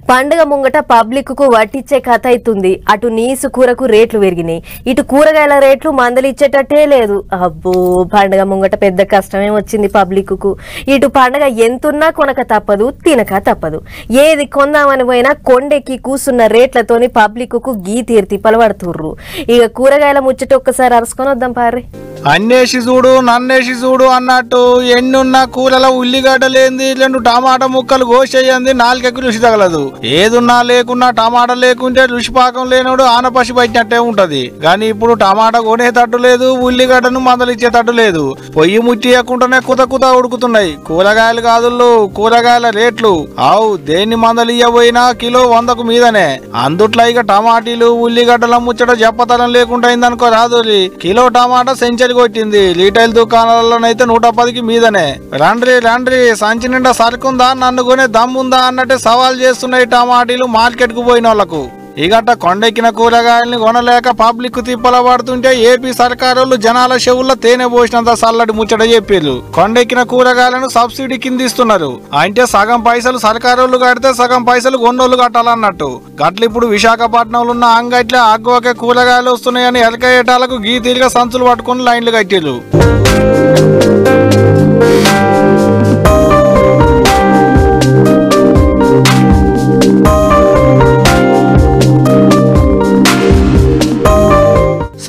పండుగ ముంగట పబ్లిక్ కు వట్టిచ్చే కథ అవుతుంది. అటు నీసు కూరకు రేట్లు పెరిగినాయి, ఇటు కూరగాయల రేట్లు మందలు ఇచ్చేటట్టే లేదు. అబ్బో, పండుగ ముంగట పెద్ద కష్టమే వచ్చింది పబ్లిక్ కు. ఇటు పండుగ ఎంతున్నా కొనక తప్పదు, తినక తప్పదు. ఏది కొందామని పోయినా కొండెక్కి కూసున్న రేట్లతోని పబ్లిక్ కు గీ తీర్తి పలవడుతుర్రు. ఇక కూరగాయల ముచ్చట ఒక్కసారి అరుసుకొని వద్దాం పారి. అన్నేసి చూడు నన్నేసి చూడు అన్నట్టు ఎన్నున్న కూరల ఉల్లిగడ్డలేంది, రెండు టమాటా ముక్కలు కోసేయంది నాలుగెక్కి రుచి తగలదు. ఏదున్నా లేకున్నా టమాటా లేకుంటే రుచిపాకం లేనోడు ఆనపసి పట్టినట్టే ఉంటది. గాని ఇప్పుడు టమాటా కొనేటట్టు లేదు, ఉల్లిగడ్డను మందలిచ్చేటట్టు లేదు. పొయ్యి ముట్టియకుండానే కుత కుత ఉడుకుతున్నాయి కూరగాయలు. కాదుళ్ళు కూరగాయల రేట్లు ఆవు దేన్ని మందలియ్యబోయినా కిలో 100కు మీదనే. అందుట్లో ఇక టమాటీలు ఉల్లిగడ్డల ముచ్చట చెప్పతనం లేకుండా అయిందనుకో రాదురి. కిలో టమాటా సెంచరీ కొట్టింది. రీటైల్ దుకాణాలలోనైతే 110కి మీదనే. రండ్రి సంచి నిండా సరుకుందా, నన్ను కొనే దమ్ముందా అన్నట్టే సవాల్ చేస్తున్నాయి టమాటీలు మార్కెట్ కు పోయిన వాళ్లకు. ఇగట కొండెక్కిన కూరగాయల్ని కొనలేక పబ్లిక్ తిప్పల పడుతుంటే ఏపీ సర్కారోళ్ళు జనాల చెవుల్లో తేనె పోసినంత సల్లడి ముచ్చట చెప్పారు. కొండెక్కిన కూరగాయలను సబ్సిడీ కింద ఇస్తున్నారు. అంటే సగం పైసలు సర్కారోళ్ళు కడితే సగం పైసలు కొన్నోళ్ళు కట్టాలన్నట్టు. గట్ల ఇప్పుడు విశాఖపట్నంలో ఉన్న అంగట్ల అగ్గోకే కూరగాయలు వస్తున్నాయని ఎలకేయటాలకు గీతీలుగా సంచులు పట్టుకుని లైన్లు కట్టారు.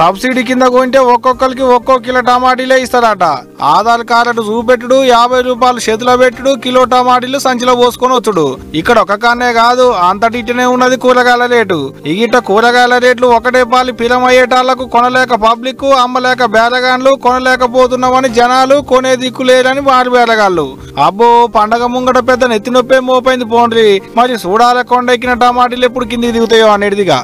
సబ్సిడీ కింద కొంటే ఒక్కొక్కరికి ఒక్కో కిలో టమాటీలే ఇస్తారట. ఆధార్ కార్డు చూపెట్టుడు, 50 రూపాయలు చేతిలో పెట్టుడు, కిలో టమాటీలు సంచిలో పోసుకొని వచ్చుడు. ఇక్కడ ఒక కానే కాదు, అంతటినే ఉన్నది కూరగాయల రేటు. ఇగిట కూరగాయల రేట్లు ఒకటే పాలి పిలమయ్యేటాళ్లకు కొనలేక పబ్లిక్, అమ్మలేక బేరగాన్లు, కొనలేకపోతున్నామని జనాలు, కొనే దిక్కు లేరని వారి బేరగాళ్ళు. అబ్బో, పండగ ముంగట పెద్ద నెత్తి నొప్పే మోపైంది పోండ్రి. మరి చూడాల కొండెక్కిన టమాటీలు ఎప్పుడు కిందికి దిగుతాయో అనేటిదిగా.